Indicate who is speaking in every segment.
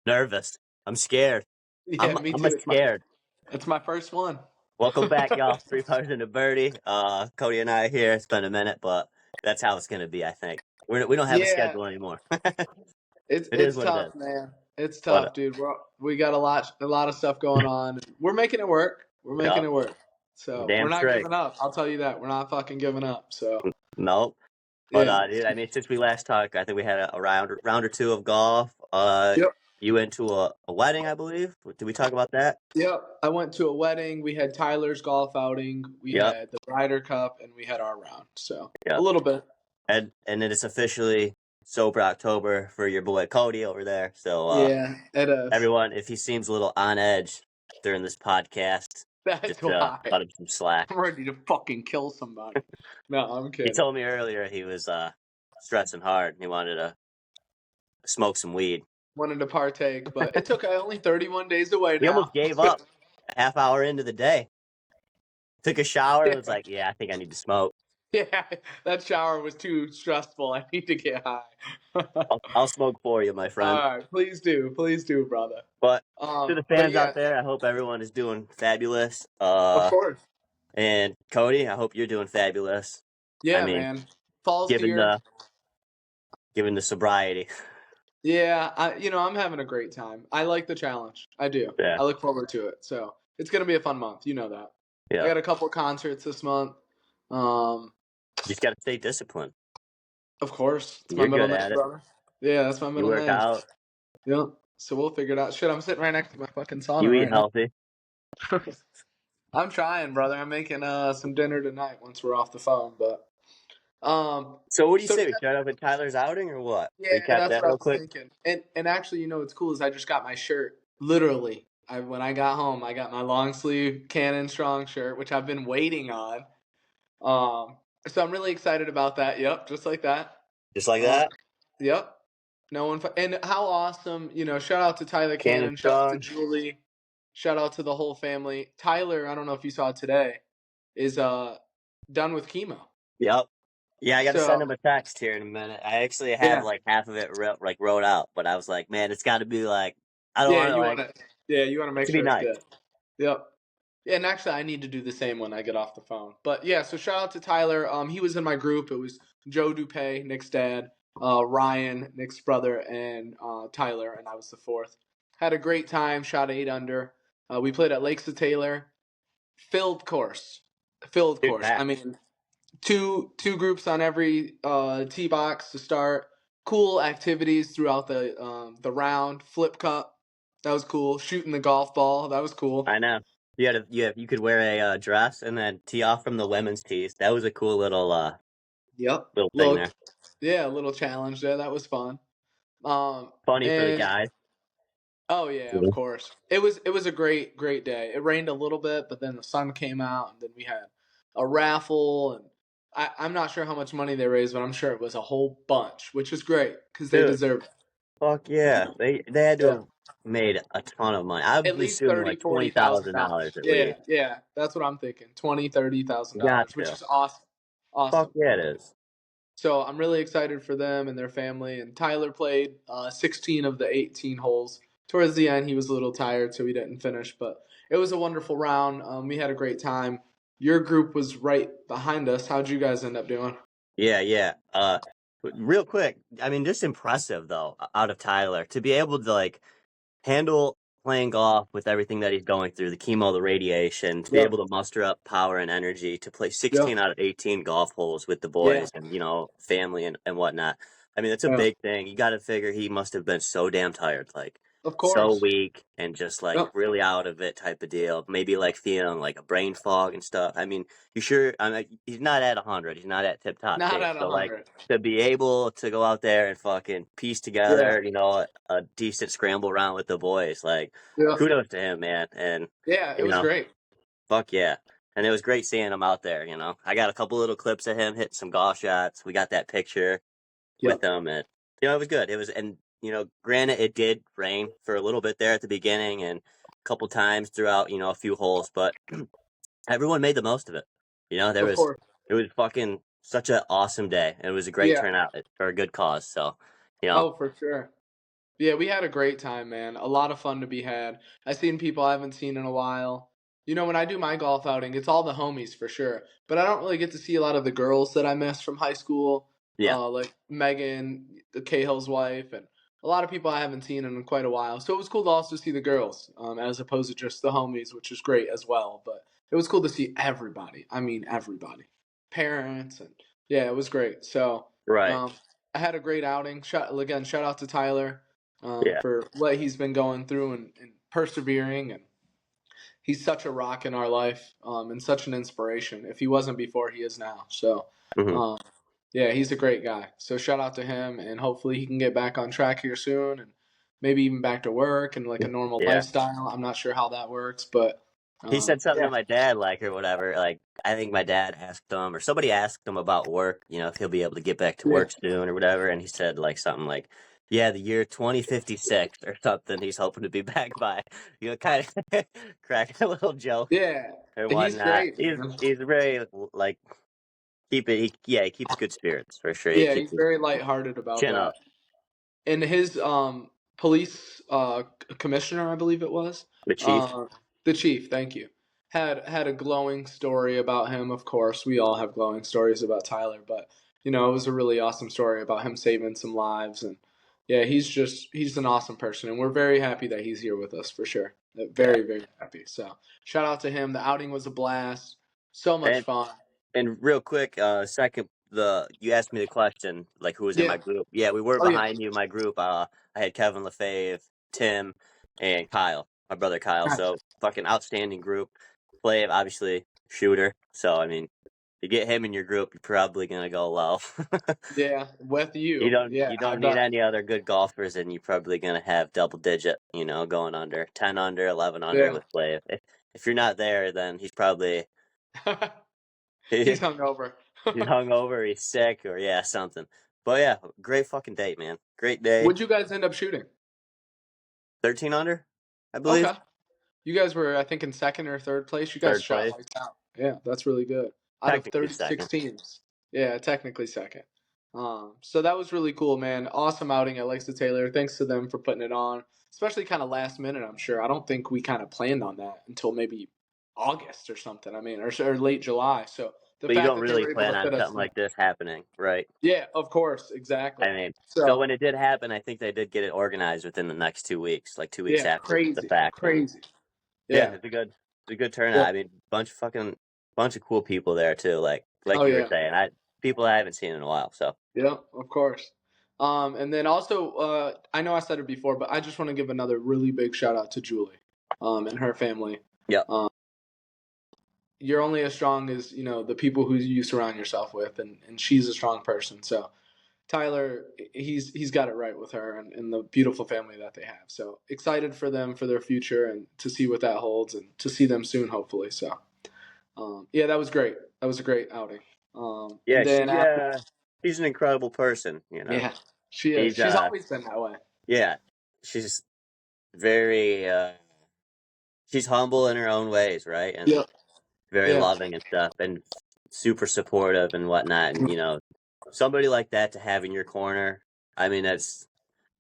Speaker 1: Nervous. I'm scared.
Speaker 2: Yeah, me
Speaker 1: I'm
Speaker 2: too.
Speaker 1: scared.
Speaker 2: It's my first one.
Speaker 1: Welcome back, y'all. 3 pars into birdie. Cody and I are here. It's been a minute, but that's how it's gonna be. I think we don't have a
Speaker 2: Yeah,
Speaker 1: schedule anymore.
Speaker 2: it's
Speaker 1: It is
Speaker 2: it's
Speaker 1: what it
Speaker 2: tough,
Speaker 1: is.
Speaker 2: man. It's
Speaker 1: But
Speaker 2: tough, dude. We got a lot of stuff going on. We're making it work. We're making
Speaker 1: yeah,
Speaker 2: it work. So we're
Speaker 1: damn
Speaker 2: not
Speaker 1: straight.
Speaker 2: giving up. I'll tell you that. We're not fucking giving up. So
Speaker 1: Nope. But
Speaker 2: yeah.
Speaker 1: dude, I mean, since we last talked, I think we had a round or two of golf.
Speaker 2: Yep.
Speaker 1: You went to a wedding, I believe. Did we talk about that?
Speaker 2: Yep. I went to a wedding. We had Tyler's golf outing. We
Speaker 1: Yep.
Speaker 2: had the Ryder Cup, and we had our round. So a
Speaker 1: Yep.
Speaker 2: little bit.
Speaker 1: And then it's officially sober October for your boy Cody over there. So
Speaker 2: Yeah, it is.
Speaker 1: everyone, if he seems a little on edge during this podcast,
Speaker 2: That's
Speaker 1: just
Speaker 2: why
Speaker 1: cut him some slack.
Speaker 2: I'm ready to fucking kill somebody. No, I'm
Speaker 1: He
Speaker 2: kidding.
Speaker 1: told me earlier he was stressing hard. He wanted to smoke some weed.
Speaker 2: Wanted to partake, but it took only 31 days away
Speaker 1: He almost
Speaker 2: now.
Speaker 1: gave up a half hour into the day. Took a shower and
Speaker 2: Yeah.
Speaker 1: was like, "Yeah, I think I need to smoke.
Speaker 2: Yeah, that shower was too stressful. I need to get high.
Speaker 1: I'll smoke for you, my
Speaker 2: All
Speaker 1: friend."
Speaker 2: right, please do, brother.
Speaker 1: But to the
Speaker 2: But
Speaker 1: fans
Speaker 2: yeah,
Speaker 1: out there, I hope everyone is doing fabulous.
Speaker 2: of course.
Speaker 1: And Cody, I hope you're doing fabulous. I
Speaker 2: Yeah,
Speaker 1: mean,
Speaker 2: man. Fall's
Speaker 1: given
Speaker 2: here.
Speaker 1: the sobriety.
Speaker 2: Yeah, I'm having a great time. I like the challenge. I do.
Speaker 1: Yeah.
Speaker 2: I look forward to it. So it's gonna be a fun month. You know that.
Speaker 1: Yeah.
Speaker 2: I got a couple concerts this month.
Speaker 1: You just got to stay disciplined.
Speaker 2: Of course, it's
Speaker 1: You're
Speaker 2: my middle
Speaker 1: good
Speaker 2: name,
Speaker 1: at it.
Speaker 2: brother. Yeah, that's my
Speaker 1: You
Speaker 2: middle
Speaker 1: work
Speaker 2: name.
Speaker 1: out.
Speaker 2: Yeah. So we'll figure it out. Shit, I'm sitting right next to my fucking sauna
Speaker 1: You eat
Speaker 2: right now.
Speaker 1: healthy.
Speaker 2: I'm trying, brother. I'm making some dinner tonight once we're off the phone. But
Speaker 1: So what do you say? We
Speaker 2: yeah,
Speaker 1: shut up at Tyler's outing or what?
Speaker 2: yeah,
Speaker 1: Recap
Speaker 2: that's
Speaker 1: that
Speaker 2: what I
Speaker 1: real
Speaker 2: was
Speaker 1: quick.
Speaker 2: thinking. And actually, what's cool is I just got my shirt. Literally, when I got home, I got my long sleeve Cannon Strong shirt, which I've been waiting on. So I'm really excited about that. Yep, just like that.
Speaker 1: Just like that.
Speaker 2: Yep. No one. And how awesome! Shout out to Tyler
Speaker 1: Cannon
Speaker 2: Cannon. Shout out to
Speaker 1: strong.
Speaker 2: Julie. Shout out to the whole family. Tyler, I don't know if you saw it today, is done with chemo.
Speaker 1: Yep. Yeah, I got to
Speaker 2: So
Speaker 1: send him a text here in a minute. I actually have
Speaker 2: yeah,
Speaker 1: like half of it wrote out, but I was like, man, it's got to be like, I don't
Speaker 2: yeah,
Speaker 1: want to like
Speaker 2: you want to make
Speaker 1: to be
Speaker 2: sure it's
Speaker 1: nice.
Speaker 2: good. Yep. Yeah, and actually, I need to do the same when I get off the phone. But yeah, so shout out to Tyler. He was in my group. It was Joe Dupay, Nick's dad, Ryan, Nick's brother, and Tyler, and I was the fourth. Had a great time. Shot 8 under. We played at Lakes of Taylor. Filled course.
Speaker 1: Dude,
Speaker 2: I mean, two groups on every tee box to start. Cool activities throughout the round. Flip cup, that was cool. Shooting the golf ball, that was cool.
Speaker 1: I know. You could wear a dress and then tee off from the women's tees. That was a cool little
Speaker 2: Yep.
Speaker 1: little thing there.
Speaker 2: Yeah, a little challenge there. That was fun.
Speaker 1: Funny for the guys.
Speaker 2: Oh yeah, of course. It was a great day. It rained a little bit, but then the sun came out, and then we had a raffle, and I'm not sure how much money they raised, but I'm sure it was a whole bunch, which is great because they deserve it.
Speaker 1: Fuck yeah, they had to have made a ton of money. I
Speaker 2: At
Speaker 1: would
Speaker 2: least
Speaker 1: assume like
Speaker 2: $30,000-$40,000.
Speaker 1: $20,000 at
Speaker 2: Yeah,
Speaker 1: least.
Speaker 2: yeah, that's what I'm thinking. $20,000-$30,000, which
Speaker 1: Gotcha.
Speaker 2: is awesome. Awesome.
Speaker 1: Fuck yeah, it is.
Speaker 2: So I'm really excited for them and their family. And Tyler played 16 of the 18 holes. Towards the end, he was a little tired, so he didn't finish. But it was a wonderful round. We had a great time. Your group was right behind us. How'd you guys end up doing?
Speaker 1: Yeah. Real quick, I mean, just impressive though, out of Tyler to be able to like handle playing golf with everything that he's going through, the chemo, the radiation, to be able to muster up power and energy to play 16 out of 18 golf holes with the boys and, family and whatnot. I mean, that's a big thing. You got to figure he must have been so damn tired, like
Speaker 2: Of
Speaker 1: so
Speaker 2: course.
Speaker 1: weak and just like really out of it type of deal. Maybe like feeling like a brain fog and stuff. I mean, he's not at 100. He's not at tip top
Speaker 2: Not
Speaker 1: shape.
Speaker 2: at
Speaker 1: So like
Speaker 2: 100.
Speaker 1: to be able to go out there and fucking piece together, a decent scramble round with the boys, like kudos to him, man. And
Speaker 2: Yeah, it was great.
Speaker 1: fuck yeah. And it was great seeing him out there, I got a couple little clips of him hitting some golf shots. We got that picture with him, and it was good. It was, and granted, it did rain for a little bit there at the beginning and a couple times throughout, a few holes, but everyone made the most of it. It was fucking such an awesome day. And it was a great turnout for a good cause. So,
Speaker 2: Oh, for sure. Yeah, we had a great time, man. A lot of fun to be had. I seen people I haven't seen in a while. You know, when I do my golf outing, it's all the homies for sure. But I don't really get to see a lot of the girls that I missed from high school,
Speaker 1: Yeah.
Speaker 2: like Megan, the Cahill's wife, and a lot of people I haven't seen in quite a while. So it was cool to also see the girls, as opposed to just the homies, which is great as well. But it was cool to see everybody. I mean, everybody, parents, and yeah, it was great. So
Speaker 1: Right.
Speaker 2: um, I had a great outing. Shout out to Tyler
Speaker 1: Yeah.
Speaker 2: for what he's been going through and persevering. And he's such a rock in our life and such an inspiration. If he wasn't before, he is now. So,
Speaker 1: Hmm.
Speaker 2: um, yeah, he's a great guy. So shout out to him, and hopefully he can get back on track here soon, and maybe even back to work and like a normal
Speaker 1: Yeah.
Speaker 2: lifestyle. I'm not sure how that works, but
Speaker 1: He said something to
Speaker 2: yeah,
Speaker 1: my dad, like, or whatever. Like, I think my dad asked him, or somebody asked him about work, if he'll be able to get back to
Speaker 2: yeah,
Speaker 1: work soon or whatever. And he said, like, something like, yeah, the year 2056 or something, he's hoping to be back by, kind of cracking a little joke
Speaker 2: yeah.
Speaker 1: or
Speaker 2: He's
Speaker 1: whatnot.
Speaker 2: great,
Speaker 1: He's,
Speaker 2: man.
Speaker 1: he's very, like, he keeps good spirits for sure. He
Speaker 2: Yeah,
Speaker 1: keeps
Speaker 2: he's
Speaker 1: his
Speaker 2: very lighthearted about
Speaker 1: chin
Speaker 2: that.
Speaker 1: up.
Speaker 2: And his police commissioner, I believe it was,
Speaker 1: The chief.
Speaker 2: uh, the chief. Thank you. Had a glowing story about him. Of course, we all have glowing stories about Tyler, but it was a really awesome story about him saving some lives. And yeah, he's an awesome person, and we're very happy that he's here with us for sure.
Speaker 1: Yeah.
Speaker 2: Very very happy. So shout out to him. The outing was a blast. So much
Speaker 1: And
Speaker 2: fun.
Speaker 1: And real quick, second, you asked me the question, like who was in
Speaker 2: Yeah.
Speaker 1: my group. Yeah, we were
Speaker 2: Oh yeah.
Speaker 1: behind you, my group. I had Kevin LaFave, Tim, and Kyle, my brother Kyle.
Speaker 2: Gotcha.
Speaker 1: So fucking outstanding group. Flav, obviously shooter. So I mean, you get him in your group, you're probably gonna go low.
Speaker 2: Yeah, with
Speaker 1: you
Speaker 2: you.
Speaker 1: don't
Speaker 2: Yeah,
Speaker 1: you
Speaker 2: I
Speaker 1: don't need
Speaker 2: bet.
Speaker 1: any other good golfers, and you're probably gonna have double digit. Going under 10 under, 11 under
Speaker 2: Yeah.
Speaker 1: with Flav. If you're not there, then he's probably
Speaker 2: He's hungover.
Speaker 1: he's hungover, he's sick, or yeah, something. But yeah, great fucking date, man. Great day.
Speaker 2: What'd you guys end up shooting?
Speaker 1: 13 under, I believe.
Speaker 2: Okay. You guys were, I think, in second or third place. You guys
Speaker 1: Third
Speaker 2: shot
Speaker 1: place.
Speaker 2: lights out. Yeah, that's really good. Out of
Speaker 1: Technically
Speaker 2: 36
Speaker 1: second.
Speaker 2: teams. Yeah, technically second. So that was really cool, man. Awesome outing at Lakes of Taylor. Thanks to them for putting it on, especially kind of last minute, I'm sure. I don't think we kind of planned on that until maybe August or something. I mean, or late July. So the
Speaker 1: But you
Speaker 2: fact
Speaker 1: don't
Speaker 2: that they
Speaker 1: really
Speaker 2: were able
Speaker 1: plan
Speaker 2: to
Speaker 1: on
Speaker 2: fit us
Speaker 1: something
Speaker 2: in.
Speaker 1: like this happening, right?
Speaker 2: Yeah, of course. Exactly.
Speaker 1: I mean, so
Speaker 2: So,
Speaker 1: when it did happen, I think they did get it organized within the next 2 weeks, like 2 weeks
Speaker 2: yeah,
Speaker 1: after the
Speaker 2: crazy.
Speaker 1: fact. And
Speaker 2: Crazy.
Speaker 1: yeah,
Speaker 2: Yeah.
Speaker 1: it's a good turnout.
Speaker 2: Well,
Speaker 1: I mean, bunch of cool people there too. Like
Speaker 2: oh,
Speaker 1: you were
Speaker 2: yeah.
Speaker 1: saying, people I haven't seen in a while. So
Speaker 2: Yeah, of course. And then also, I know I said it before, but I just want to give another really big shout out to Julie, and her family.
Speaker 1: yeah,
Speaker 2: Um, you're only as strong as the people who you surround yourself with, and she's a strong person. So Tyler, he's got it right with her and the beautiful family that they have. So excited for them for their future and to see what that holds and to see them soon, hopefully. So yeah, that was great. That was a great outing.
Speaker 1: yeah,
Speaker 2: And then after,
Speaker 1: she's an incredible person.
Speaker 2: yeah, she is.
Speaker 1: She's
Speaker 2: She's always been that way.
Speaker 1: yeah, she's very she's humble in her own ways, right? And
Speaker 2: Yeah,
Speaker 1: very
Speaker 2: yeah.
Speaker 1: loving and stuff, and super supportive and whatnot. And somebody like that to have in your corner, I mean, they're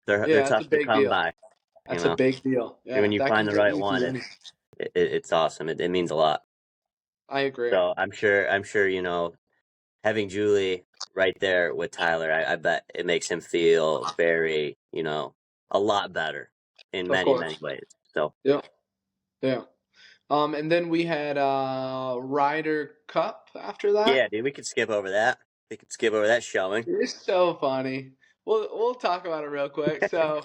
Speaker 2: Yeah, that's a
Speaker 1: tough to
Speaker 2: big
Speaker 1: come
Speaker 2: deal.
Speaker 1: by. You
Speaker 2: That's a
Speaker 1: know,
Speaker 2: big deal.
Speaker 1: and
Speaker 2: Yeah,
Speaker 1: when you
Speaker 2: that
Speaker 1: find
Speaker 2: can
Speaker 1: the
Speaker 2: get
Speaker 1: right
Speaker 2: you
Speaker 1: one,
Speaker 2: through any.
Speaker 1: it's awesome. It means a lot.
Speaker 2: I agree.
Speaker 1: So I'm sure having Julie right there with Tyler, I bet it makes him feel very a lot better in
Speaker 2: Of
Speaker 1: many many
Speaker 2: course.
Speaker 1: ways. So
Speaker 2: Yeah, yeah. And then we had Ryder Cup after that.
Speaker 1: yeah, dude, we could skip over that. We could skip over that showing.
Speaker 2: You're so funny. We'll talk about it real quick. So,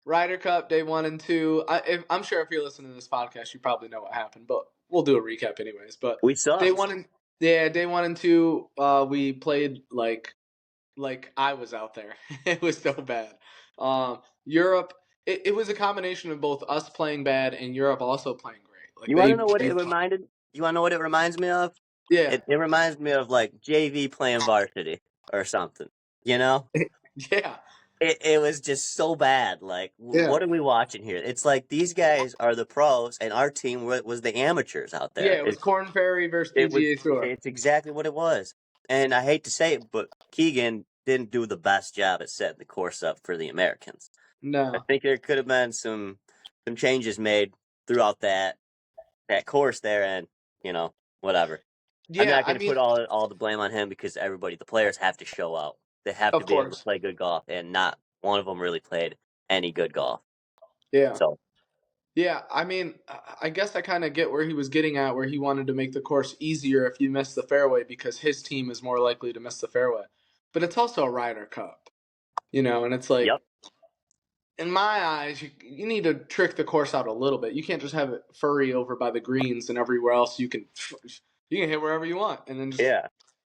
Speaker 2: Ryder Cup day 1 and 2. I'm sure if you're listening to this podcast, you probably know what happened, but we'll do a recap anyways. But
Speaker 1: We
Speaker 2: day
Speaker 1: sucked.
Speaker 2: one and yeah, day 1 and 2, we played like I was out there. It was so bad. Europe. It was a combination of both us playing bad and Europe also playing great. Like
Speaker 1: You want to
Speaker 2: they
Speaker 1: know what it
Speaker 2: they
Speaker 1: reminded? You want to know what it reminds me of?
Speaker 2: yeah
Speaker 1: It reminds me of like JV playing varsity or something. You know,
Speaker 2: yeah
Speaker 1: it was just so bad. Like,
Speaker 2: yeah
Speaker 1: what are we watching here? It's like these guys are the pros, and our team was the amateurs out
Speaker 2: yeah.
Speaker 1: there.
Speaker 2: It was Corn Ferry versus
Speaker 1: It was.
Speaker 2: PGA Tour.
Speaker 1: It's exactly what it was. And I hate to say it, but Keegan didn't do the best job at setting the course up for the Americans. I
Speaker 2: No.
Speaker 1: think there could have been some changes made throughout that course there, and whatever. I'm
Speaker 2: Yeah,
Speaker 1: not
Speaker 2: I
Speaker 1: going to
Speaker 2: mean,
Speaker 1: put all the blame on him because the players have to show out. They have to
Speaker 2: of
Speaker 1: be able to
Speaker 2: course.
Speaker 1: play good golf, and not one of them really played any good golf.
Speaker 2: Yeah.
Speaker 1: So
Speaker 2: Yeah, I mean, I guess I kind of get where he was getting at, where he wanted to make the course easier if you miss the fairway because his team is more likely to miss the fairway. But it's also a Ryder Cup, and it's like,
Speaker 1: yep,
Speaker 2: in my eyes, you need to trick the course out a little bit. You can't just have it furry over by the greens and everywhere else. You can hit wherever you want and then just
Speaker 1: yeah.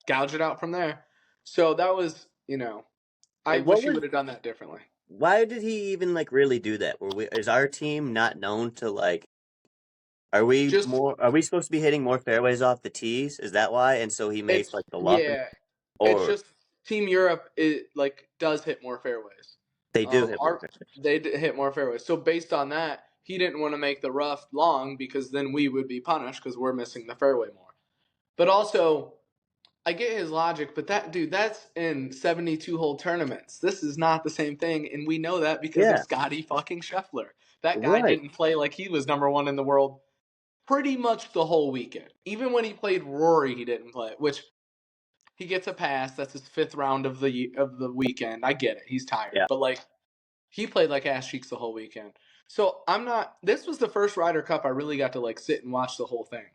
Speaker 2: gouge it out from there. So that was, I
Speaker 1: And what
Speaker 2: wish he
Speaker 1: was
Speaker 2: would have done that differently.
Speaker 1: why did he even really do that? Is our team not known to Are
Speaker 2: Just
Speaker 1: we supposed to be hitting more fairways off the tees? Is that why? And so he makes
Speaker 2: it's
Speaker 1: the luck,
Speaker 2: yeah, it's
Speaker 1: or
Speaker 2: just Team Europe does hit more fairways.
Speaker 1: they do hit more
Speaker 2: Our
Speaker 1: fairways?
Speaker 2: hit more fairways. So based on that, he didn't want to make the rough long because then we would be punished because we're missing the fairway more. But also, I get his logic, but that's in 72 hole tournaments. This is not the same thing, and we know that because of
Speaker 1: Yeah,
Speaker 2: Scotty fucking Scheffler. That guy
Speaker 1: right.
Speaker 2: didn't play like he was number one in the world pretty much the whole weekend. Even when he played Rory, he didn't play, which he gets a pass. That's his fifth round of the weekend. I get it. He's tired,
Speaker 1: Yeah,
Speaker 2: but he played like ass cheeks the whole weekend. So I'm not. This was the first Ryder Cup I really got to sit and watch the whole thing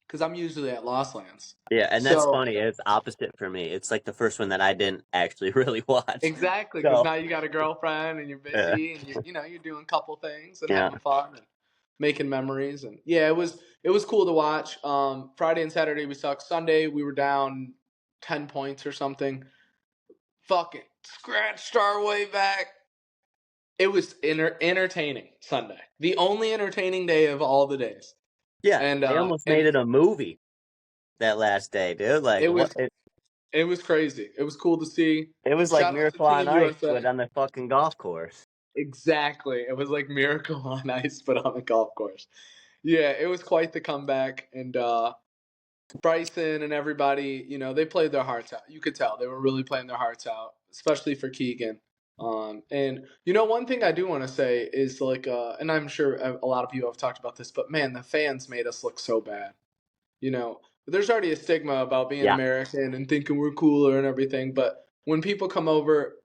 Speaker 2: because I'm usually at Lost Lands.
Speaker 1: yeah, and that's
Speaker 2: So
Speaker 1: funny. It's opposite for me. It's the first one that I didn't actually really watch.
Speaker 2: exactly, because
Speaker 1: So
Speaker 2: now you got a girlfriend and you're
Speaker 1: uh,
Speaker 2: busy and you're doing a couple things and
Speaker 1: yeah,
Speaker 2: having fun and making memories, and yeah, it was cool to watch. Friday and Saturday we sucked. Sunday we were down 10 points or something. Fucking scratched our way back. It was entertaining Sunday. The only entertaining day of all the days.
Speaker 1: yeah.
Speaker 2: And
Speaker 1: They almost made it a movie that last day, dude.
Speaker 2: it
Speaker 1: What?
Speaker 2: was it was crazy. It was cool to see.
Speaker 1: It was like
Speaker 2: Shout out to
Speaker 1: Miracle on
Speaker 2: Team
Speaker 1: Ice,
Speaker 2: USA.
Speaker 1: but on the fucking golf course.
Speaker 2: Exactly. It was like Miracle on Ice, but on the golf course. Yeah, it was quite the comeback. And Bryson and everybody, they played their hearts out. You could tell they were really playing their hearts out, especially for Keegan. And one thing I do want to say is and I'm sure a lot of you have talked about this, but man, the fans made us look so bad. There's already a stigma about being
Speaker 1: Yeah,
Speaker 2: American and thinking we're cooler and everything. But when people come over,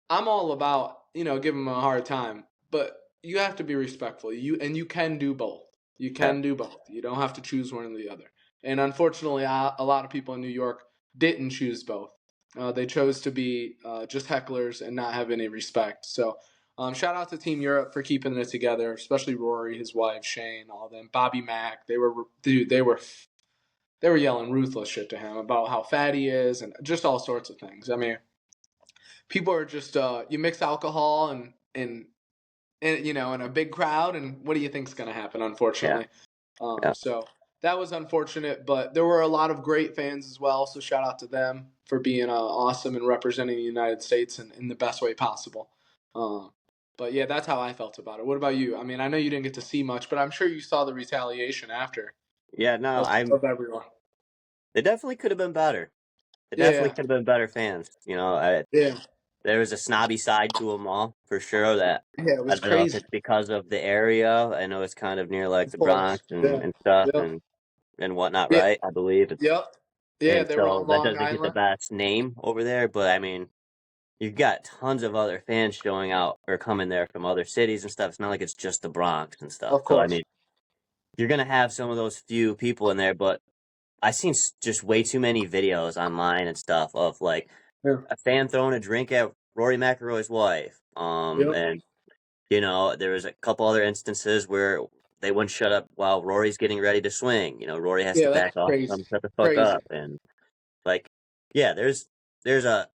Speaker 2: I'm all about giving them a hard time, but you have to be respectful. You can do both. You
Speaker 1: yeah,
Speaker 2: can do both. You don't have to choose one or the other. And unfortunately, a lot of people in New York didn't choose both. They chose to be just hecklers and not have any respect. So, shout out to Team Europe for keeping it together, especially Rory, his wife, Shane, all them, Bobby Mack. They were yelling ruthless shit to him about how fat he is and just all sorts of things. I mean, people are just you mix alcohol and in a big crowd, and what do you think's going to happen?
Speaker 1: yeah,
Speaker 2: Unfortunately,
Speaker 1: yeah.
Speaker 2: so that was unfortunate, but there were a lot of great fans as well. So shout out to them for being awesome and representing the United States in the best way possible. Um, but yeah, that's how I felt about it. What about you? I mean, I know you didn't get to see much, but I'm sure you saw the retaliation after
Speaker 1: Yeah, no,
Speaker 2: of everyone.
Speaker 1: they definitely could have been better. They definitely
Speaker 2: Yeah,
Speaker 1: could have been better fans.
Speaker 2: yeah,
Speaker 1: There was a snobby side to them all for sure. That
Speaker 2: yeah. It
Speaker 1: I
Speaker 2: was
Speaker 1: don't know if
Speaker 2: crazy.
Speaker 1: it's because of the area. I know it's kind of near
Speaker 2: Of
Speaker 1: the
Speaker 2: course.
Speaker 1: Bronx
Speaker 2: Yeah.
Speaker 1: and stuff
Speaker 2: Yep.
Speaker 1: and whatnot,
Speaker 2: Yeah.
Speaker 1: right? I believe it's
Speaker 2: Yep. Yeah.
Speaker 1: and
Speaker 2: They were
Speaker 1: so
Speaker 2: on
Speaker 1: that
Speaker 2: Long
Speaker 1: doesn't get the
Speaker 2: Island.
Speaker 1: best name over there. But I mean, you've got tons of other fans showing out or coming there from other cities and stuff. It's not like it's just the Bronx and stuff.
Speaker 2: Of
Speaker 1: So I
Speaker 2: course.
Speaker 1: mean, you're gonna have some of those few people in there, but I seen just way too many videos online and stuff of
Speaker 2: Yeah.
Speaker 1: a fan throwing a drink at Rory McIlroy's wife.
Speaker 2: Yep.
Speaker 1: And there was a couple other instances where they wouldn't shut up while Rory's getting ready to swing. Rory has to
Speaker 2: Yeah. That's
Speaker 1: back off and tell
Speaker 2: crazy.
Speaker 1: him to shut the fuck
Speaker 2: Crazy.
Speaker 1: up. And yeah, there's a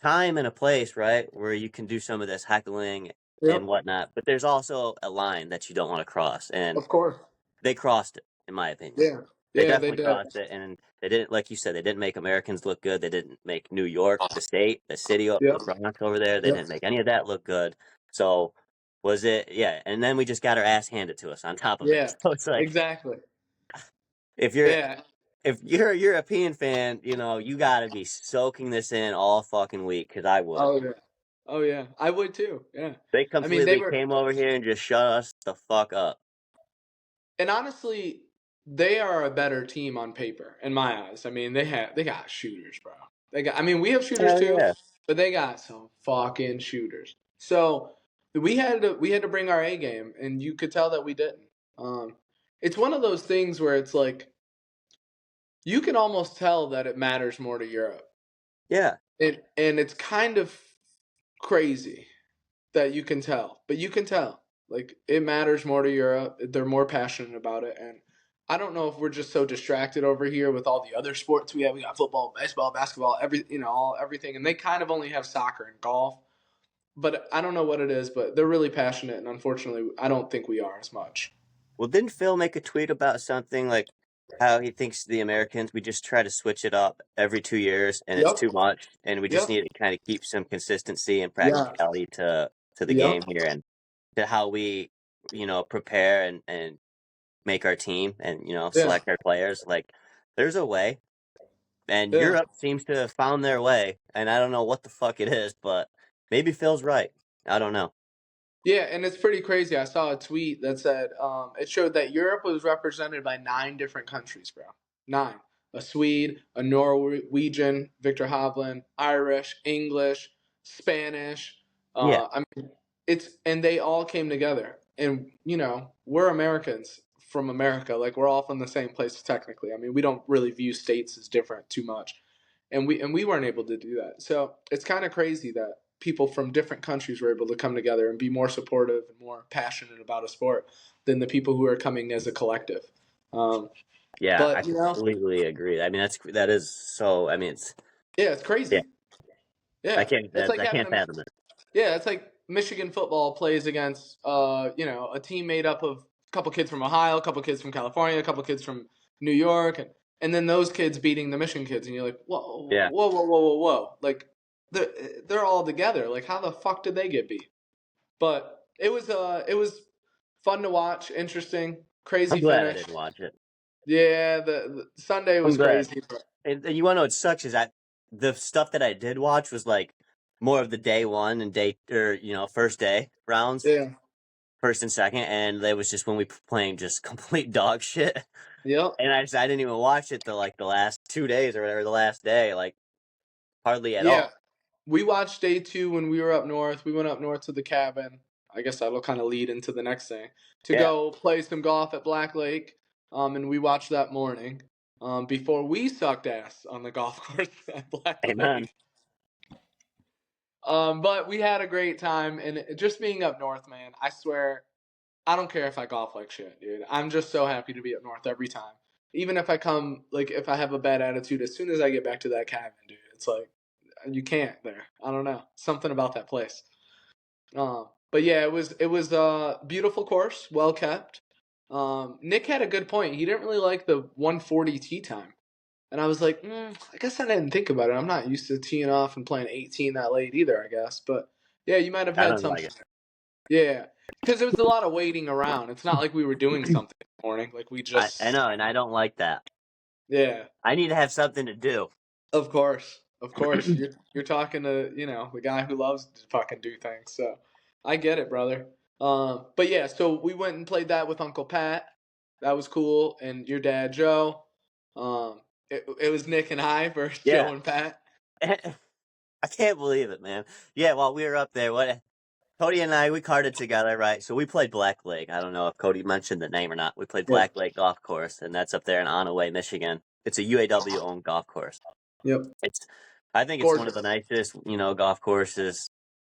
Speaker 1: time and a place, right, where you can do some of this heckling and
Speaker 2: Yep.
Speaker 1: whatnot, but there's also a line that you don't want to cross, and
Speaker 2: Of course.
Speaker 1: they crossed it, in my opinion.
Speaker 2: Yeah.
Speaker 1: They
Speaker 2: Yeah. They
Speaker 1: definitely
Speaker 2: did.
Speaker 1: crossed it, and they didn't, like you said, they didn't make Americans look good. They didn't make New York, the state, the city,
Speaker 2: Yep.
Speaker 1: the Bronx over there. They
Speaker 2: Yep.
Speaker 1: didn't make any of that look good. So was it? Yeah, and then we just got our ass handed to us on top of it.
Speaker 2: Yeah.
Speaker 1: So it's like
Speaker 2: Exactly.
Speaker 1: if you're
Speaker 2: Yeah.
Speaker 1: if you're a European fan, you got to be soaking this in all fucking week because I would.
Speaker 2: Oh yeah. Oh yeah, I would too. Yeah,
Speaker 1: They
Speaker 2: I mean they
Speaker 1: completely
Speaker 2: were,
Speaker 1: came over here and just shut us the fuck up.
Speaker 2: and honestly, they are a better team on paper in my eyes. I mean they got shooters, bro. I mean we have shooters
Speaker 1: Hell
Speaker 2: too,
Speaker 1: yeah.
Speaker 2: but they got some fucking shooters. So we had to bring our A game, and you could tell that we didn't. Um, it's one of those things where it's like you can almost tell that it matters more to Europe.
Speaker 1: Yeah.
Speaker 2: And it's kind of crazy that you can tell, but you can tell. Like it matters more to Europe. They're more passionate about it, and I don't know if we're just so distracted over here with all the other sports we have. We got football, baseball, basketball, everything, and they kind of only have soccer and golf. But I don't know what it is, but they're really passionate, and unfortunately, I don't think we are as much.
Speaker 1: Well, didn't Phil make a tweet about something like how he thinks the Americans, we just try to switch it up every 2 years and it's
Speaker 2: Yep.
Speaker 1: too much, and we just
Speaker 2: Yep.
Speaker 1: need to kind of keep some consistency and
Speaker 2: Yeah.
Speaker 1: practicality to the
Speaker 2: Yep.
Speaker 1: game here and to how we, prepare and make our team and,
Speaker 2: Yeah.
Speaker 1: select our players. Like, there's a way, and
Speaker 2: Yeah.
Speaker 1: Europe seems to have found their way, and I don't know what the fuck it is, but maybe Phil's right. I don't know.
Speaker 2: Yeah, and it's pretty crazy. I saw a tweet that said it showed that Europe was represented by 9 different countries, bro. 9. A Swede, a Norwegian, Victor Hovland, Irish, English, Spanish.
Speaker 1: Yeah,
Speaker 2: I mean, and they all came together. And we're Americans from America. Like we're all from the same place technically. I mean, we don't really view states as different too much, and we weren't able to do that. So it's kind of crazy that people from different countries were able to come together and be more supportive and more passionate about a sport than the people who are coming as a collective. Um,
Speaker 1: yeah, I
Speaker 2: but
Speaker 1: completely agree. I mean, that is so. I mean,
Speaker 2: yeah, it's
Speaker 1: yeah,
Speaker 2: crazy. Yeah, it's like
Speaker 1: I
Speaker 2: having
Speaker 1: can't fathom it.
Speaker 2: yeah, it's like Michigan football plays against a team made up of a couple kids from Ohio, a couple kids from California, a couple kids from New York, and then those kids beating the Michigan kids, and you're like, whoa,
Speaker 1: Yeah,
Speaker 2: whoa, whoa, whoa, whoa, whoa, like they're all together. Like how the fuck did they get beat? But it was fun to watch, interesting,
Speaker 1: I'm
Speaker 2: crazy
Speaker 1: glad I
Speaker 2: finish.
Speaker 1: didn't watch it.
Speaker 2: Yeah, the Sunday
Speaker 1: I'm
Speaker 2: was
Speaker 1: glad.
Speaker 2: crazy. But
Speaker 1: And you want to know what sucks is that the stuff that I did watch was like more of the day one and first day rounds,
Speaker 2: yeah,
Speaker 1: first and second, and it was just when we playing just complete dog shit.
Speaker 2: yep,
Speaker 1: And I didn't even watch it the last 2 days or whatever, the last day, like hardly at
Speaker 2: yeah.
Speaker 1: all.
Speaker 2: We watched day 2 when we were up north. We went up north to the cabin. I guess that'll kind of lead into the next thing to
Speaker 1: Yeah,
Speaker 2: go play some golf at Black Lake. And we watched that morning before we sucked ass on the golf course at Black
Speaker 1: amen.
Speaker 2: Lake. But we had a great time, and just being up north, man. I swear, I don't care if I golf like shit, dude. I'm just so happy to be up north every time. Even if I come, like, if I have a bad attitude, as soon as I get back to that cabin, dude, it's like you can't there. I don't know, something about that place. But yeah, it was a beautiful course, well kept. Nick had a good point. He didn't really like the 140 tee time, and I was like, I guess I didn't think about it. I'm not used to teeing off and playing 18 that late either, I guess. But yeah, you might have
Speaker 1: I
Speaker 2: had
Speaker 1: don't
Speaker 2: some.
Speaker 1: like it.
Speaker 2: Yeah, because there was a lot of waiting around. It's not like we were doing something in the morning. Like we
Speaker 1: I
Speaker 2: just,
Speaker 1: know, and I don't like that.
Speaker 2: yeah,
Speaker 1: I need to have something to do.
Speaker 2: of course, of course. You're talking to the guy who loves to fucking do things. So I get it, brother. But yeah, so we went and played that with Uncle Pat. That was cool, and your dad Joe. It was Nick and I versus Joe
Speaker 1: Yeah.
Speaker 2: and Pat.
Speaker 1: I can't believe it, man. Yeah, while we were up there, Cody and I, we carded together, right? So we played Black Lake. I don't know if Cody mentioned the name or not. We played
Speaker 2: Yep.
Speaker 1: Black Lake Golf Course, and that's up there in Onaway, Michigan. It's a UAW owned golf course.
Speaker 2: Yep.
Speaker 1: I think it's one of the nicest, golf courses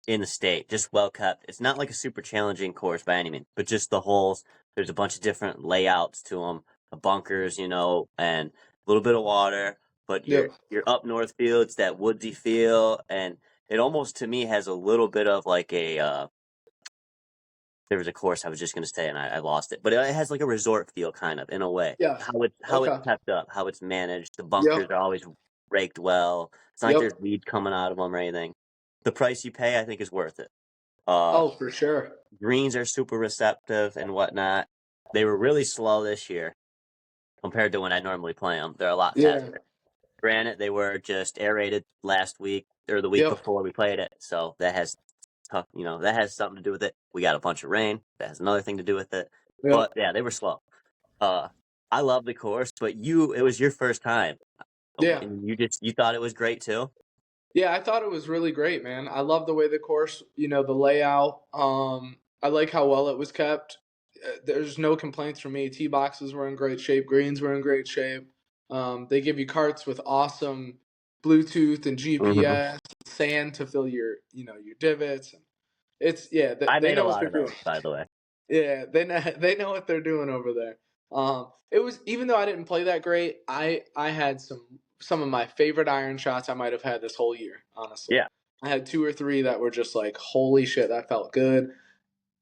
Speaker 1: in the state. Just well kept. It's not like a super challenging course by any means, but just the holes. There's a bunch of different layouts to them, the bunkers, and a little bit of water. But
Speaker 2: Yep.
Speaker 1: you're up north feel. It's that woodsy feel, and it almost to me has a little bit of like a. There was a course I was just gonna say, and I lost it, but it has like a resort feel, kind of in a way.
Speaker 2: Yeah.
Speaker 1: How it's
Speaker 2: Okay.
Speaker 1: kept up, how it's managed. The bunkers
Speaker 2: Yep.
Speaker 1: are always raked well. It's not like
Speaker 2: Yep.
Speaker 1: there's weed coming out of them or anything. The price you pay, I think, is worth it. Uh,
Speaker 2: Oh, for sure.
Speaker 1: Greens are super receptive and whatnot. They were really slow this year compared to when I normally play them. They're a lot
Speaker 2: Yeah.
Speaker 1: faster. Granted, they were just aerated last week or the week
Speaker 2: Yep.
Speaker 1: before we played it, so that has that has something to do with it. We got a bunch of rain. That has another thing to do with it.
Speaker 2: Yep.
Speaker 1: But yeah, they were slow. I love the course, but it was your first time,
Speaker 2: Yeah.
Speaker 1: and you thought it was great too.
Speaker 2: Yeah, I thought it was really great, man. I love the way the course, the layout. I like how well it was kept. There's no complaints from me. Tee boxes were in great shape. Greens were in great shape. They give you carts with awesome Bluetooth and
Speaker 1: Hmm.
Speaker 2: GPS, sand to fill your divots. It's
Speaker 1: I
Speaker 2: they
Speaker 1: made a
Speaker 2: know what
Speaker 1: lot
Speaker 2: they're
Speaker 1: of
Speaker 2: doing.
Speaker 1: those, by the way.
Speaker 2: Yeah, they know what they're doing over there. It was, even though I didn't play that great, I had some of my favorite iron shots I might have had this whole year. Honestly,
Speaker 1: Yeah,
Speaker 2: I had two or three that were just like, holy shit, that felt good.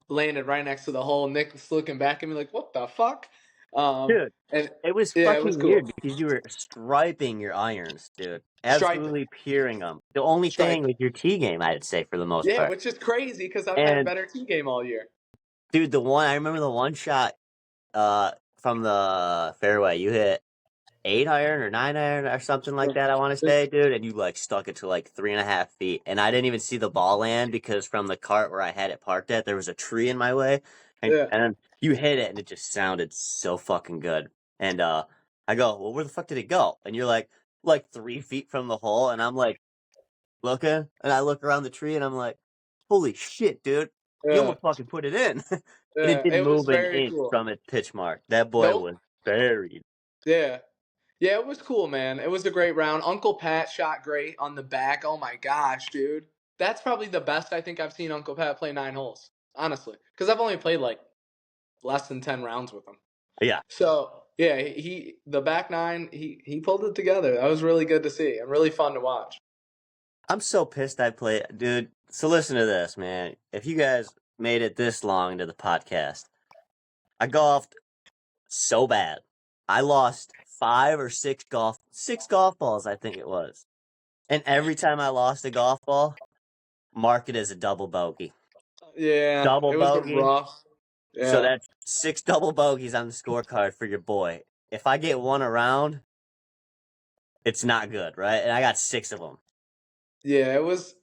Speaker 2: Landed right next to the hole. Nick's looking back at me like, what the fuck?
Speaker 1: dude,
Speaker 2: And
Speaker 1: it was
Speaker 2: yeah, it was
Speaker 1: fucking weird
Speaker 2: cool.
Speaker 1: because you were striping your irons, dude,
Speaker 2: Striping,
Speaker 1: absolutely peering them. The only thing
Speaker 2: striping.
Speaker 1: was your tee game, I'd say, for the most
Speaker 2: Yeah,
Speaker 1: part.
Speaker 2: which is crazy because I've had a
Speaker 1: And
Speaker 2: better team game all year.
Speaker 1: dude, I remember the one shot uh from the fairway. You hit 8 iron or 9 iron or something like that, I want to say, dude, and you like stuck it to like 3.5 feet, and I didn't even see the ball land because from the cart where I had it parked at, there was a tree in my way, and
Speaker 2: Yeah,
Speaker 1: and you hit it, and it just sounded so fucking good, and I go, well, where the fuck did it go? And you're like 3 feet from the hole, and I'm like looking, and I look around the tree, and I'm like, holy shit, dude, you
Speaker 2: yeah,
Speaker 1: almost fucking put it in, and it
Speaker 2: yeah.
Speaker 1: didn't
Speaker 2: It was
Speaker 1: move an
Speaker 2: very
Speaker 1: inch
Speaker 2: cool.
Speaker 1: from its pitch mark. That boy
Speaker 2: Nope.
Speaker 1: was buried.
Speaker 2: Yeah. Yeah, it was cool, man. It was a great round. Uncle Pat shot great on the back. Oh my gosh, dude. That's probably the best I think I've seen Uncle Pat play 9 holes, honestly. Because I've only played like less than 10 rounds with him.
Speaker 1: Yeah.
Speaker 2: So, yeah, the back nine, he pulled it together. That was really good to see and really fun to watch.
Speaker 1: I'm so pissed I played, dude. So listen to this, man. If you guys made it this long into the podcast, I golfed so bad. I lost six golf balls, I think it was. And every time I lost a golf ball, mark it as a double bogey.
Speaker 2: Yeah,
Speaker 1: Double
Speaker 2: it was a
Speaker 1: bogey.
Speaker 2: rough.
Speaker 1: So
Speaker 2: Yeah.
Speaker 1: that's six double bogeys on the scorecard for your boy. If I get one around, it's not good, right? And I got six of them.
Speaker 2: Yeah, it was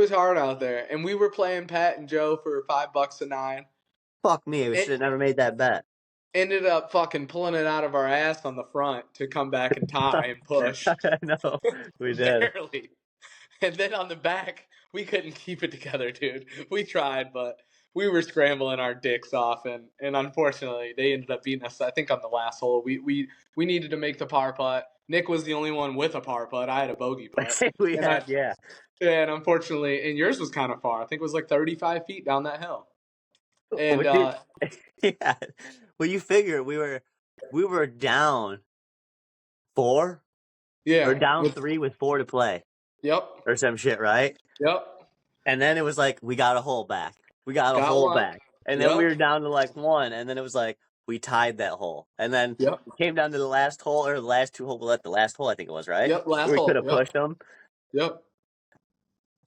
Speaker 2: hard out there. And we were playing Pat and Joe for $5 a nine.
Speaker 1: Fuck me. We should
Speaker 2: It
Speaker 1: have never made that bet.
Speaker 2: ended up fucking pulling it out of our ass on the front to come back and tie and push.
Speaker 1: No, we did.
Speaker 2: Barely. And then on the back, we couldn't keep it together, dude. We tried, but we were scrambling our dicks off, and unfortunately, they ended up beating us. I think on the last hole, we needed to make the par putt. Nick was the only one with a par putt. I had a bogey putt,
Speaker 1: We
Speaker 2: and
Speaker 1: had, yeah.
Speaker 2: unfortunately, and yours was kind of far. I think it was like 35 feet down that hill. And
Speaker 1: Well, dude, yeah. Well, you figure we were down four or
Speaker 2: yeah,
Speaker 1: down three with four to play
Speaker 2: yep,
Speaker 1: or some shit, right?
Speaker 2: yep,
Speaker 1: And then it was like we got a hole back. We got a
Speaker 2: got
Speaker 1: hole
Speaker 2: one,
Speaker 1: back. And then we
Speaker 2: yep,
Speaker 1: were down to like one, and then it was like we tied that hole. And then
Speaker 2: yep,
Speaker 1: it came down to the last hole or the last two holes. Well, the last hole I think it was, right?
Speaker 2: yep. Last
Speaker 1: Where we could
Speaker 2: hole,
Speaker 1: have
Speaker 2: yep,
Speaker 1: pushed them.
Speaker 2: yep,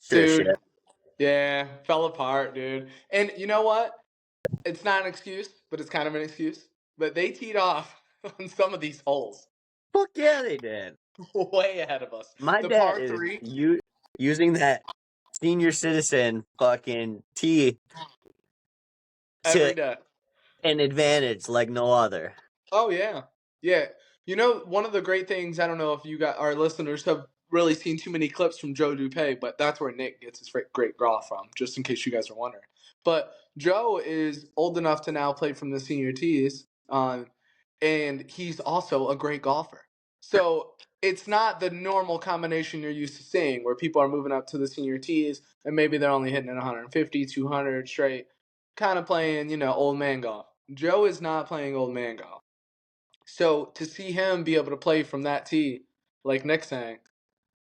Speaker 1: Sure shit.
Speaker 2: dude. Yeah, fell apart, dude. And you know what? It's not an excuse, but it's kind of an excuse. But they teed off on some of these holes
Speaker 1: Fuck yeah, they did.
Speaker 2: way ahead of us.
Speaker 1: My
Speaker 2: The
Speaker 1: dad
Speaker 2: par
Speaker 1: is
Speaker 2: three
Speaker 1: using that senior citizen fucking tee
Speaker 2: every
Speaker 1: to
Speaker 2: day.
Speaker 1: an advantage like no other.
Speaker 2: Oh yeah, yeah. One of the great things, I don't know if you got our listeners have really seen too many clips from Joe Dupay, but that's where Nick gets his great golf from. Just in case you guys are wondering, but Joe is old enough to now play from the senior tees, and he's also a great golfer. So it's not the normal combination you're used to seeing, where people are moving up to the senior tees and maybe they're only hitting at 150, 200 straight, kind of playing, old man golf. Joe is not playing old man golf. So to see him be able to play from that tee, like Nick's saying,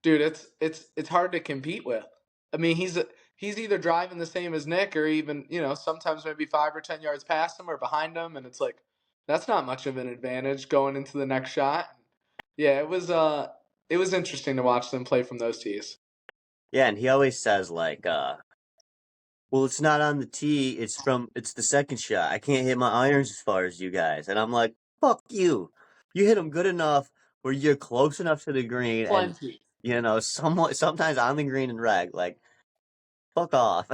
Speaker 2: dude, it's hard to compete with. I mean, he's either driving the same as Nick, or even sometimes maybe 5 or 10 yards past him or behind him, and it's like that's not much of an advantage going into the next shot. Yeah, it was interesting to watch them play from those tees.
Speaker 1: Yeah, and he always says like, well, it's not on the tee, it's the second shot. I can't hit my irons as far as you guys. And I'm like, fuck you. You hit them good enough where you're close enough to the green and
Speaker 2: Plenty.
Speaker 1: sometimes on the green and reg, like, fuck off.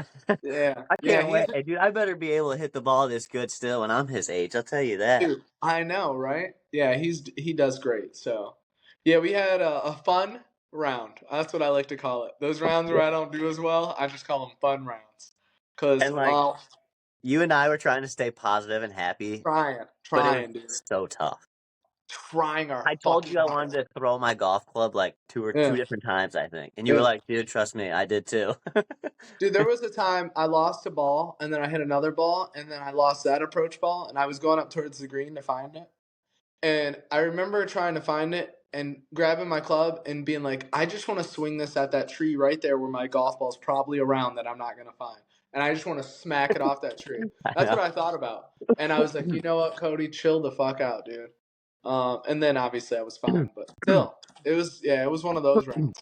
Speaker 2: Yeah,
Speaker 1: I
Speaker 2: yeah,
Speaker 1: can't wait. Hey, dude, I better be able to hit the ball this good still when I'm his age. I'll tell you that.
Speaker 2: dude, I know, right? Yeah, he does great. So, yeah, we had a fun round. That's what I like to call it. Those rounds where I don't do as well, I just call them fun rounds. Cause
Speaker 1: And like you and I were trying to stay positive and happy, but it was
Speaker 2: trying, dude,
Speaker 1: so tough.
Speaker 2: trying our
Speaker 1: I told
Speaker 2: fucking
Speaker 1: you I wanted
Speaker 2: hardest.
Speaker 1: to throw my golf club like two
Speaker 2: Yeah,
Speaker 1: different times, I think. And you were
Speaker 2: yeah.
Speaker 1: like, dude, trust me, I did too.
Speaker 2: Dude, there was a time I lost a ball and then I hit another ball and then I lost that approach ball and I was going up towards the green to find it. And I remember trying to find it and grabbing my club and being like, I just want to swing this at that tree right there where my golf ball's probably around that I'm not going to find. And I just want to smack it off that tree.
Speaker 1: I
Speaker 2: That's
Speaker 1: know.
Speaker 2: what I thought about. And I was like, you know what, Cody, chill the fuck out, dude. And then obviously I was fine, but still, it was one of those rounds.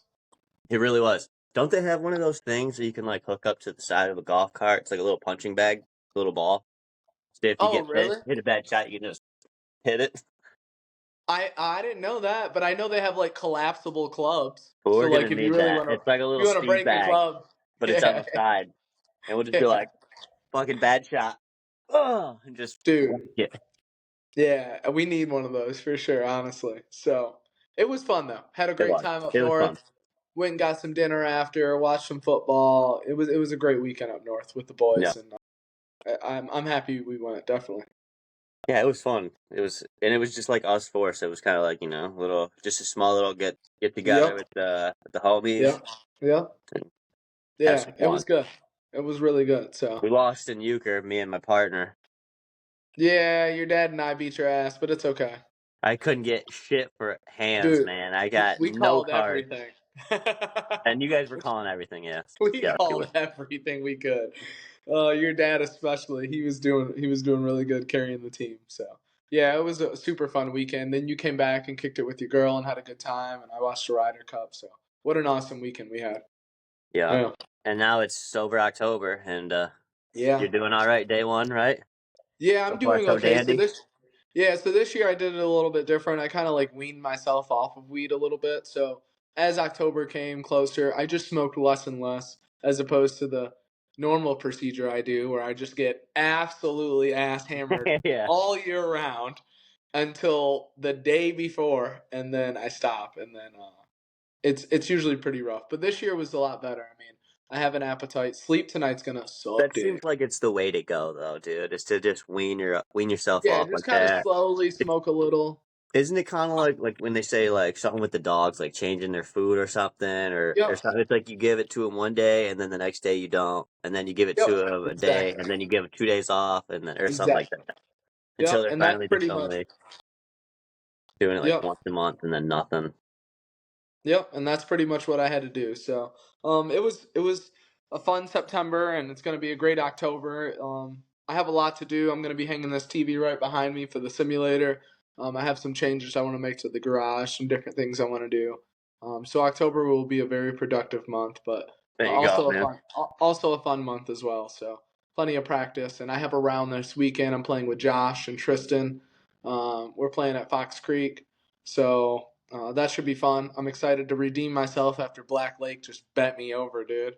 Speaker 1: It really was. Don't they have one of those things that you can like hook up to the side of a golf cart? It's like a little punching bag, a little ball. So if you
Speaker 2: Oh,
Speaker 1: get hit,
Speaker 2: really?
Speaker 1: hit a bad shot, you can just hit it.
Speaker 2: I didn't know that, but I know they have like collapsible clubs.
Speaker 1: But
Speaker 2: So
Speaker 1: we're gonna
Speaker 2: like if you
Speaker 1: need
Speaker 2: really
Speaker 1: that.
Speaker 2: want to,
Speaker 1: It's like a
Speaker 2: if
Speaker 1: little
Speaker 2: you want to
Speaker 1: steve
Speaker 2: break a
Speaker 1: bag,
Speaker 2: club,
Speaker 1: but it's on
Speaker 2: yeah,
Speaker 1: the side, and we'll just be
Speaker 2: yeah,
Speaker 1: like, fucking bad shot. Oh, and just
Speaker 2: dude.
Speaker 1: yeah,
Speaker 2: Yeah, we need one of those for sure, honestly. So it was fun though. Had a
Speaker 1: it
Speaker 2: great
Speaker 1: was.
Speaker 2: time up
Speaker 1: It was fun.
Speaker 2: north. Went and got some dinner after. Watched some football. It was a great weekend up north with the
Speaker 1: Yeah.
Speaker 2: boys, and I'm happy we went. Definitely.
Speaker 1: Yeah, it was fun. It was just like us four, so it was kind of like just a small little get together
Speaker 2: Yep.
Speaker 1: with the homies.
Speaker 2: Yep. Yep.
Speaker 1: And have
Speaker 2: Yeah.
Speaker 1: some
Speaker 2: It
Speaker 1: fun.
Speaker 2: was good. It was really good. So
Speaker 1: We lost in euchre, me and my partner.
Speaker 2: yeah, your dad and I beat your ass, but it's okay,
Speaker 1: I couldn't get shit for hands,
Speaker 2: dude.
Speaker 1: man. I got
Speaker 2: We
Speaker 1: no
Speaker 2: called
Speaker 1: cards,
Speaker 2: everything.
Speaker 1: and you guys were calling everything. Yeah,
Speaker 2: We
Speaker 1: yeah, you
Speaker 2: called
Speaker 1: were.
Speaker 2: everything we could. Your dad especially, he was doing really good carrying the team. So yeah, it was a super fun weekend. Then you came back and kicked it with your girl and had a good time, and I watched the Ryder Cup. So what an awesome weekend we had.
Speaker 1: Yeah,
Speaker 2: Yeah,
Speaker 1: and now it's sober October, and
Speaker 2: yeah,
Speaker 1: you're doing all right day one, right?
Speaker 2: yeah. I'm
Speaker 1: So far,
Speaker 2: doing
Speaker 1: so
Speaker 2: okay.
Speaker 1: dandy.
Speaker 2: So this year I did it a little bit different. I kind of like weaned myself off of weed a little bit. So as October came closer, I just smoked less and less, as opposed to the normal procedure I do, where I just get absolutely ass hammered
Speaker 1: Yeah,
Speaker 2: all year round until the day before, and then I stop, and then it's usually pretty rough. But this year was a lot better. I mean, I have an appetite. Sleep tonight's gonna suck,
Speaker 1: that
Speaker 2: dude.
Speaker 1: seems like it's the way to go, though, dude. Is to just wean yourself
Speaker 2: Yeah,
Speaker 1: off
Speaker 2: just
Speaker 1: like
Speaker 2: kind of
Speaker 1: that.
Speaker 2: slowly smoke a little.
Speaker 1: Isn't it kind of like when they say like something with the dogs, like changing their food or something, or
Speaker 2: Yep,
Speaker 1: something? It's like you give it to them one day, and then the next day you don't, and then you give it
Speaker 2: yep,
Speaker 1: to them a day, and
Speaker 2: exactly.
Speaker 1: then you give it 2 days off, and then or something like
Speaker 2: Exactly.
Speaker 1: that, until
Speaker 2: Yep,
Speaker 1: they're
Speaker 2: and that's
Speaker 1: finally just
Speaker 2: pretty much.
Speaker 1: only doing it like
Speaker 2: Yep,
Speaker 1: once a month, and then nothing.
Speaker 2: yep, and that's pretty much what I had to do. So, it was a fun September, and it's going to be a great October. I have a lot to do. I'm going to be hanging this TV right behind me for the simulator. I have some changes I want to make to the garage, some different things I want to do. So October will be a very productive month, but
Speaker 1: There you go,
Speaker 2: also a
Speaker 1: man.
Speaker 2: fun month as well. So plenty of practice, and I have a round this weekend. I'm playing with Josh and Tristan. We're playing at Fox Creek, so that should be fun. I'm excited to redeem myself after Black Lake just bent me over, dude.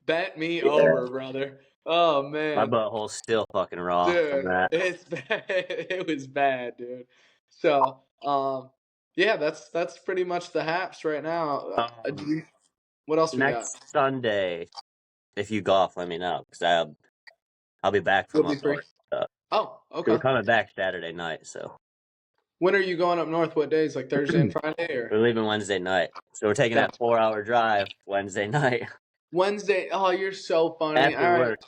Speaker 2: Bent me
Speaker 1: Yeah,
Speaker 2: over, brother. Oh
Speaker 1: my
Speaker 2: man,
Speaker 1: butthole's still fucking raw from
Speaker 2: dude,
Speaker 1: that.
Speaker 2: it's bad. It was bad, dude. So, yeah, that's pretty much the haps right now.
Speaker 1: Um,
Speaker 2: What else we got?
Speaker 1: Next Sunday, if you golf, let me know because I'll be back
Speaker 2: You'll
Speaker 1: from
Speaker 2: be
Speaker 1: up
Speaker 2: free.
Speaker 1: north.
Speaker 2: Oh,
Speaker 1: We're
Speaker 2: okay.
Speaker 1: coming back Saturday night, so.
Speaker 2: When are you going up north? What days? Like Thursday and Friday, or
Speaker 1: We're leaving Wednesday night. So we're taking that
Speaker 2: gotcha.
Speaker 1: 4 hour drive Wednesday night
Speaker 2: Wednesday? Oh, you're so funny.
Speaker 1: after
Speaker 2: All right.
Speaker 1: work.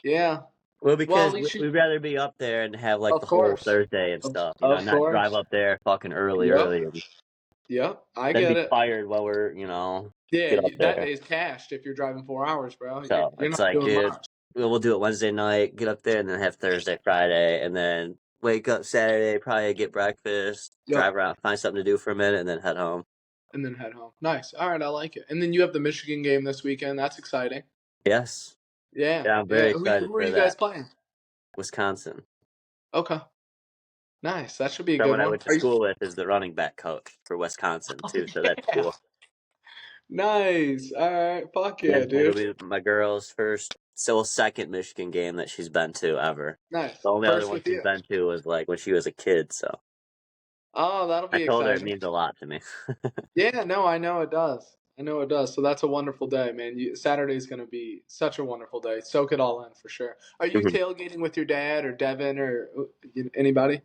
Speaker 2: Yeah.
Speaker 1: Well,
Speaker 2: Well, at
Speaker 1: because
Speaker 2: least you.
Speaker 1: we'd rather be up there and have like
Speaker 2: Of
Speaker 1: the whole
Speaker 2: course.
Speaker 1: Thursday and
Speaker 2: Of,
Speaker 1: stuff,
Speaker 2: of
Speaker 1: not drive
Speaker 2: course.
Speaker 1: up there fucking
Speaker 2: Yep.
Speaker 1: early and
Speaker 2: Yep. I
Speaker 1: then
Speaker 2: get
Speaker 1: be
Speaker 2: it.
Speaker 1: tired while we're,
Speaker 2: Yeah,
Speaker 1: get up
Speaker 2: that
Speaker 1: there.
Speaker 2: day's cashed if you're driving 4 hours, bro. You're
Speaker 1: So
Speaker 2: you're
Speaker 1: it's
Speaker 2: not
Speaker 1: like,
Speaker 2: doing
Speaker 1: dude,
Speaker 2: much.
Speaker 1: we'll do it Wednesday night, get up there, and then have Thursday, Friday, and then wake up Saturday, probably get breakfast,
Speaker 2: Yep.
Speaker 1: drive around, find something to do for a minute, and then head home.
Speaker 2: And then head home. Nice. All right, I like it. And then you have the Michigan game this weekend. That's exciting.
Speaker 1: Yes.
Speaker 2: Yeah.
Speaker 1: Yeah, I'm very
Speaker 2: Yeah. Who
Speaker 1: excited
Speaker 2: are
Speaker 1: for
Speaker 2: you guys
Speaker 1: that.
Speaker 2: playing?
Speaker 1: Wisconsin.
Speaker 2: Okay. Nice. That should be a good
Speaker 1: Someone I
Speaker 2: one.
Speaker 1: went to school with is the running back coach for Wisconsin
Speaker 2: Oh,
Speaker 1: too, so that's
Speaker 2: yeah.
Speaker 1: cool.
Speaker 2: Nice. All right. Fuck
Speaker 1: Yeah,
Speaker 2: yeah,
Speaker 1: it'll
Speaker 2: dude.
Speaker 1: be my girl's second Michigan game that she's been to ever.
Speaker 2: Nice.
Speaker 1: The only other
Speaker 2: First
Speaker 1: one
Speaker 2: with
Speaker 1: she's
Speaker 2: you.
Speaker 1: been to was like when she was a kid, so
Speaker 2: Oh, that'll
Speaker 1: I
Speaker 2: be
Speaker 1: told her it
Speaker 2: exciting.
Speaker 1: means a lot to me.
Speaker 2: Yeah, no, I know it does. I know it does. So that's a wonderful day, man. Saturday's going to be such a wonderful day. Soak it all in for sure. Are you
Speaker 1: Mhm.
Speaker 2: tailgating with your dad or Devin or anybody?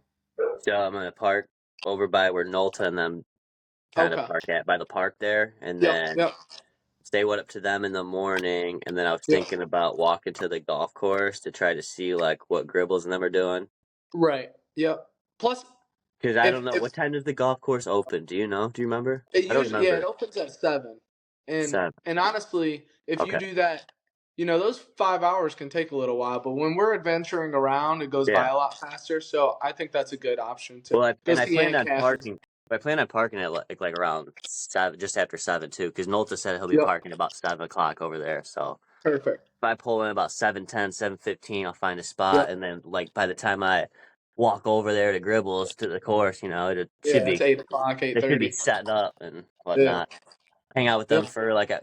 Speaker 1: So I'm gonna park over by where Nolta and them kind of
Speaker 2: Okay.
Speaker 1: park at by the park there, and
Speaker 2: Yep.
Speaker 1: then
Speaker 2: Yep.
Speaker 1: stay up to them in the morning. And then I was
Speaker 2: Yep.
Speaker 1: thinking about walking to the golf course to try to see like what Gribbles and them are doing.
Speaker 2: Right. Yep. Plus,
Speaker 1: Because I don't know
Speaker 2: if
Speaker 1: what time does the golf course open. Do you know? Do you remember?
Speaker 2: it
Speaker 1: I don't
Speaker 2: usually, yeah, it
Speaker 1: remember.
Speaker 2: opens at 7, and
Speaker 1: 7.
Speaker 2: honestly, if you
Speaker 1: Okay.
Speaker 2: do that, those 5 hours can take a little while. But when we're adventuring around, it goes by
Speaker 1: Yeah.
Speaker 2: a lot faster. So I think that's a good option to
Speaker 1: Well,
Speaker 2: go
Speaker 1: I
Speaker 2: see
Speaker 1: planned
Speaker 2: Aunt
Speaker 1: on
Speaker 2: Cassie's.
Speaker 1: parking. I plan on parking at like around 7, just after 7 too. Because Nolta said he'll be
Speaker 2: Yep.
Speaker 1: parking about 7 o'clock over there. So
Speaker 2: Perfect.
Speaker 1: if I pull in about 7:10, 7:15, I'll find a spot,
Speaker 2: Yep.
Speaker 1: and then like by the time I walk over there to Gribbles to the course, it should
Speaker 2: Yeah, it's
Speaker 1: be
Speaker 2: 8 o'clock,
Speaker 1: they should be
Speaker 2: 8:30.
Speaker 1: setting up and
Speaker 2: Yeah.
Speaker 1: whatnot. Hang out with them
Speaker 2: Yep.
Speaker 1: for like an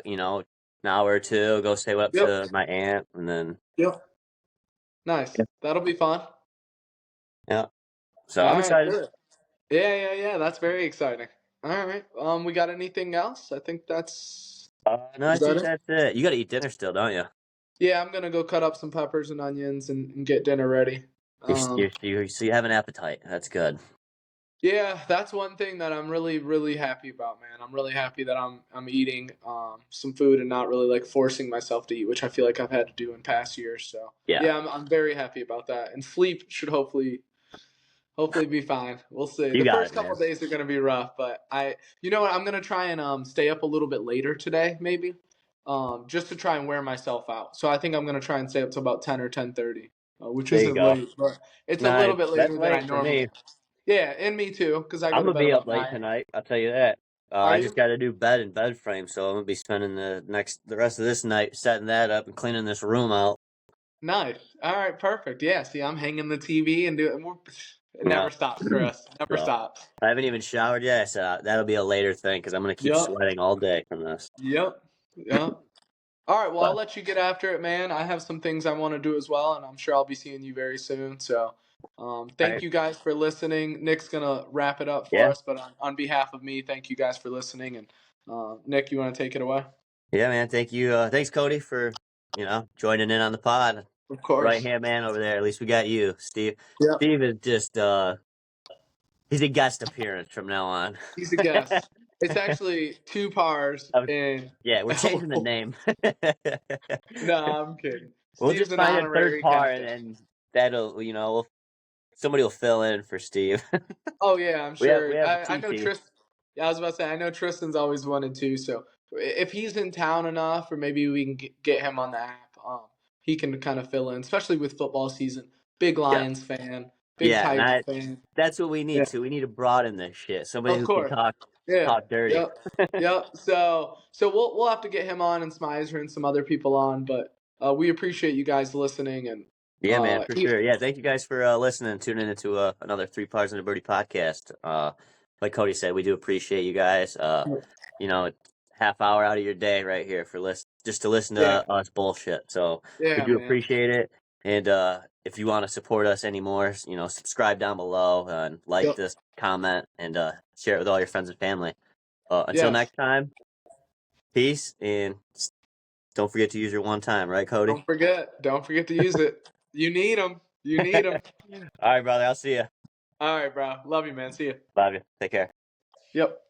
Speaker 1: hour or two. Go say what up
Speaker 2: Yep.
Speaker 1: to my aunt, and then
Speaker 2: Yep. Nice.
Speaker 1: yeah,
Speaker 2: That'll be fun.
Speaker 1: yeah. So
Speaker 2: All
Speaker 1: I'm
Speaker 2: right.
Speaker 1: excited.
Speaker 2: Good. Yeah. That's very exciting. All right. We got anything else? I think that's.
Speaker 1: No, I
Speaker 2: Is that
Speaker 1: think
Speaker 2: it?
Speaker 1: that's it. You got to eat dinner still, don't you?
Speaker 2: Yeah, I'm gonna go cut up some peppers and onions and get dinner ready.
Speaker 1: So you have an appetite. That's good.
Speaker 2: Yeah, that's one thing that I'm really, really happy about, man. I'm really happy that I'm eating some food and not really like forcing myself to eat, which I feel like I've had to do in past years. So
Speaker 1: Yeah,
Speaker 2: yeah, I'm very happy about that. And sleep should hopefully be fine. We'll see.
Speaker 1: you
Speaker 2: The
Speaker 1: got
Speaker 2: first
Speaker 1: it,
Speaker 2: couple
Speaker 1: man.
Speaker 2: of days are gonna be rough, but you know what? I'm gonna try and stay up a little bit later today, maybe, just to try and wear myself out. So I think I'm gonna try and stay up till about 10 or 10:30, which
Speaker 1: There you
Speaker 2: isn't
Speaker 1: go.
Speaker 2: late, but it's a
Speaker 1: Nice.
Speaker 2: little bit
Speaker 1: That's
Speaker 2: later than I
Speaker 1: late for
Speaker 2: normally.
Speaker 1: me.
Speaker 2: Yeah, and me too, because I go
Speaker 1: I'm
Speaker 2: to
Speaker 1: gonna
Speaker 2: bed
Speaker 1: be up
Speaker 2: about
Speaker 1: late
Speaker 2: 9.
Speaker 1: tonight. I'll tell you that.
Speaker 2: Are
Speaker 1: I just
Speaker 2: you?
Speaker 1: got to do bed and bed frame, so I'm gonna be spending the rest of this night setting that up and cleaning this room out.
Speaker 2: Nice. All right, perfect. Yeah, see, I'm hanging the TV and doing. It
Speaker 1: Yeah.
Speaker 2: never stops, Chris. Never
Speaker 1: So
Speaker 2: stops.
Speaker 1: I haven't even showered yet. I said that'll be a later thing because I'm gonna keep
Speaker 2: Yep.
Speaker 1: sweating all day from this.
Speaker 2: Yep. Yep. All right, well, I'll
Speaker 1: But
Speaker 2: let you get after it, man. I have some things I want to do as well, and I'm sure I'll be seeing you very soon. So,
Speaker 1: all
Speaker 2: thank
Speaker 1: right.
Speaker 2: you guys for listening. Nick's gonna wrap it up for
Speaker 1: Yeah.
Speaker 2: us, but on behalf of me, thank you guys for listening. And Nick, you want to take it away?
Speaker 1: Yeah, man. Thank you. Thanks, Cody, for joining in on the pod.
Speaker 2: Of
Speaker 1: Right
Speaker 2: course.
Speaker 1: hand man over there. At least we got you, Steve.
Speaker 2: Yep.
Speaker 1: Steve is just he's a guest appearance from now on.
Speaker 2: He's a guest. It's actually 2 pars
Speaker 1: I was-
Speaker 2: in.
Speaker 1: yeah, we're changing the name.
Speaker 2: No, I'm kidding.
Speaker 1: We'll
Speaker 2: Steve's
Speaker 1: just
Speaker 2: an
Speaker 1: find a third
Speaker 2: honorary
Speaker 1: par,
Speaker 2: captain.
Speaker 1: and that'll somebody will fill in for Steve.
Speaker 2: Oh yeah, I'm
Speaker 1: we
Speaker 2: sure.
Speaker 1: have a
Speaker 2: I know
Speaker 1: TT.
Speaker 2: Tristan. Yeah, I was about to say I know Tristan's always wanted to. So if he's in town enough, or maybe we can get him on the app, he can kind of fill in, especially with football season. Big
Speaker 1: Yeah,
Speaker 2: Lions fan, big
Speaker 1: yeah, and
Speaker 2: Tiger fan.
Speaker 1: that's what we
Speaker 2: Yeah,
Speaker 1: need to. We need to broaden this shit. Somebody
Speaker 2: of
Speaker 1: who can
Speaker 2: course.
Speaker 1: talk
Speaker 2: Yeah.
Speaker 1: dirty.
Speaker 2: Yep. Yep. So we'll have to get him on and Smizer and some other people on, but we appreciate you guys listening and
Speaker 1: Yeah, man, for
Speaker 2: he,
Speaker 1: sure. Yeah, thank you guys for listening and tuning into another 3 Pars and a Birdie podcast. Like Cody said, we do appreciate you guys. Half hour out of your day right here for just to listen
Speaker 2: yeah,
Speaker 1: to us bullshit. So we
Speaker 2: yeah,
Speaker 1: do
Speaker 2: man.
Speaker 1: appreciate it. And if you want to support us anymore, subscribe down below and like
Speaker 2: Yep.
Speaker 1: this, comment, and share it with all your friends and family. Until
Speaker 2: Yes.
Speaker 1: next time, peace, and don't forget to use your one time, right, Cody?
Speaker 2: Don't forget to use it. You need them. You need them.
Speaker 1: All right, brother. I'll see you.
Speaker 2: All right, bro. Love you, man. See you.
Speaker 1: Love you. Take care.
Speaker 2: Yep.